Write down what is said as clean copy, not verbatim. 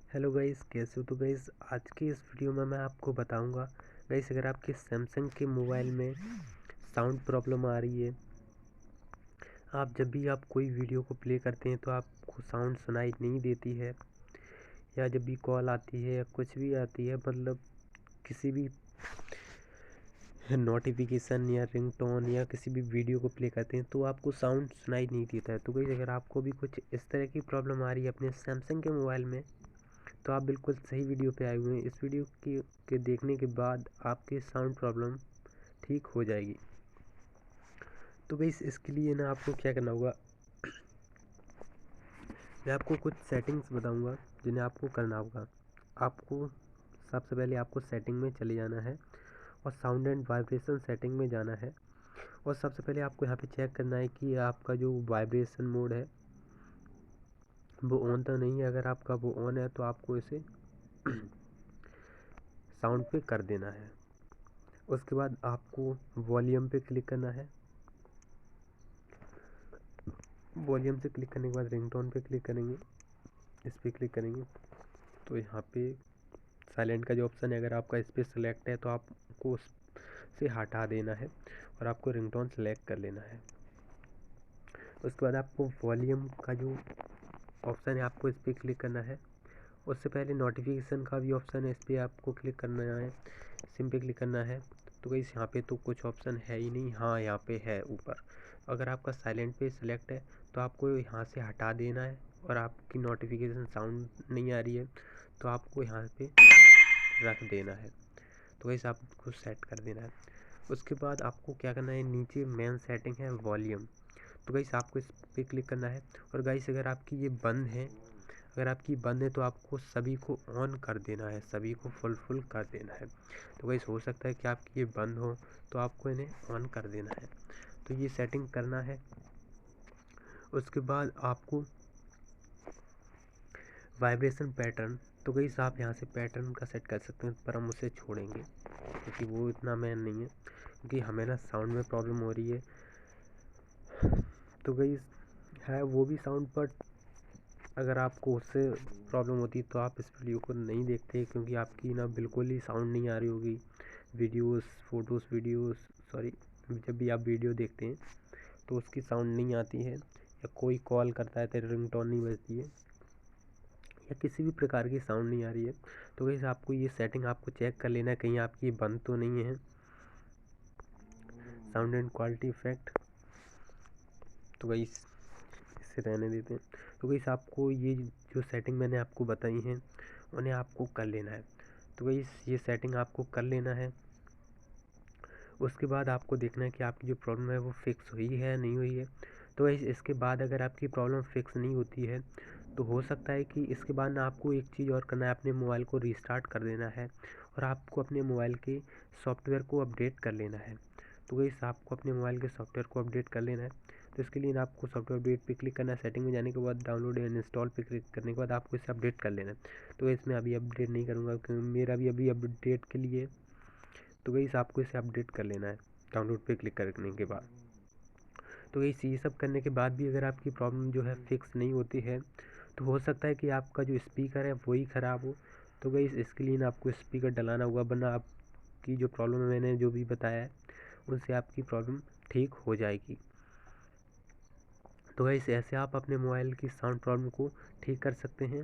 Hello guys, कैसे हो? तो गाइस आज की इस वीडियो में मैं आपको बताऊंगा गाइस, अगर आपके सैमसंग के मोबाइल में साउंड प्रॉब्लम आ रही है, आप जब भी आप कोई वीडियो को प्ले करते हैं तो आपको साउंड सुनाई नहीं देती है, या जब भी कॉल आती है या कुछ भी आती है, मतलब किसी भी नोटिफिकेशन या रिंगटोन या किसी भी वीडियो को प्ले करते हैं तो आपको साउंड सुनाई नहीं देता है। तो गाइस अगर आपको भी कुछ इस तरह की प्रॉब्लम आ रही है अपने सैमसंग के मोबाइल में, तो आप बिल्कुल सही वीडियो पे आए हुए हैं। इस वीडियो के देखने के बाद आपकी साउंड प्रॉब्लम ठीक हो जाएगी। तो गाइस इसके लिए ना आपको क्या करना होगा, मैं आपको कुछ सेटिंग्स बताऊंगा जिन्हें आपको करना होगा। आपको सबसे पहले आपको सेटिंग में चले जाना है और साउंड एंड वाइब्रेशन सेटिंग में जाना है। और सबसे पहले आपको यहाँ पे चेक करना है कि आपका जो वाइब्रेशन मोड है वो ऑन तो नहीं है। अगर आपका वो ऑन है तो आपको इसे साउंड पे कर देना है। उसके बाद आपको वॉल्यूम पे क्लिक करना है। वॉल्यूम से क्लिक करने के बाद रिंगटोन पे क्लिक करेंगे। इस पर क्लिक करेंगे तो यहाँ पे साइलेंट का जो ऑप्शन है, अगर आपका इस पर सिलेक्ट है तो आपको उससे हटा देना है और आपको रिंगटोन सेलेक्ट कर लेना है। उसके बाद आपको वॉल्यूम का जो ऑप्शन है आपको इस पर क्लिक करना है। उससे पहले नोटिफिकेशन का भी ऑप्शन है, इस पर आपको क्लिक करना है, सिम पे क्लिक करना है। तो गाइस यहाँ पे तो कुछ ऑप्शन है ही नहीं। हाँ, यहाँ पे है ऊपर। अगर आपका साइलेंट पे सिलेक्ट है तो आपको यहाँ से हटा देना है, और आपकी नोटिफिकेशन साउंड नहीं आ रही है तो आपको यहाँ पे रख देना है। तो गाइस आपको सेट कर देना है। उसके बाद आपको क्या करना है, नीचे मेन सेटिंग है वॉल्यूम। तो गाइस आपको इस पर क्लिक करना है। और गाइस अगर आपकी ये बंद है, अगर आपकी बंद है तो आपको सभी को ऑन कर देना है, सभी को फुल कर देना है। तो गाइस हो सकता है कि आपकी ये बंद हो तो आपको इन्हें ऑन कर देना है। तो ये सेटिंग करना है। उसके बाद आपको वाइब्रेशन पैटर्न, तो गाइस आप यहाँ से पैटर्न का सेट कर सकते हैं, पर हम उसे छोड़ेंगे क्योंकि वो इतना मेन नहीं है, क्योंकि हमें ना साउंड में प्रॉब्लम हो रही है। तो गाइस है वो भी साउंड, पर अगर आपको उससे प्रॉब्लम होती तो आप इस वीडियो को नहीं देखते, क्योंकि आपकी ना बिल्कुल ही साउंड नहीं आ रही होगी। वीडियोस, फोटोज़, वीडियोस, सॉरी, जब भी आप वीडियो देखते हैं तो उसकी साउंड नहीं आती है, या कोई कॉल करता है तो रिंगटोन नहीं बजती है, या किसी भी प्रकार की साउंड नहीं आ रही है। तो वैसे आपको ये सेटिंग आपको चेक कर लेना है कहीं आपकी बंद तो नहीं है। साउंड एंड क्वालिटी इफेक्ट, तो वही इसे रहने देते हैं। तो वैसे आपको ये जो सेटिंग मैंने आपको बताई हैं उन्हें आपको कर लेना है। तो वही ये सेटिंग आपको कर लेना है। उसके बाद आपको देखना है कि आपकी जो प्रॉब्लम है वो फिक्स हुई है नहीं हुई है। तो वही इसके बाद अगर आपकी प्रॉब्लम फिक्स नहीं होती है तो हो सकता है कि इसके बाद ना आपको एक चीज़ और करना है, अपने मोबाइल को रीस्टार्ट कर देना है और आपको अपने मोबाइल के सॉफ्टवेयर को अपडेट कर लेना है। तो वही आपको अपने मोबाइल के सॉफ्टवेयर को अपडेट कर लेना है। तो इसके लिए ना आपको सॉफ्टवेयर अपडेट पे क्लिक करना है। सेटिंग में जाने के बाद डाउनलोड एंड इंस्टॉल पे क्लिक करने के बाद आपको इसे अपडेट कर लेना है। तो इसमें अभी अपडेट नहीं करूँगा क्योंकि मेरा भी अभी अपडेट के लिए, तो गाइस आपको इसे अपडेट कर लेना है डाउनलोड पे क्लिक करने के बाद। तो गाइस ये सब करने के बाद भी अगर आपकी प्रॉब्लम जो है फिक्स नहीं होती है तो हो सकता है कि आपका जो स्पीकर है वही ख़राब हो। तो गाइस इसके लिए ना आपको स्पीकर डलाना होगा, वरना आपकी जो प्रॉब्लम है मैंने जो भी बताया है उनसे आपकी प्रॉब्लम ठीक हो जाएगी। तो गाइस ऐसे आप अपने मोबाइल की साउंड प्रॉब्लम को ठीक कर सकते हैं।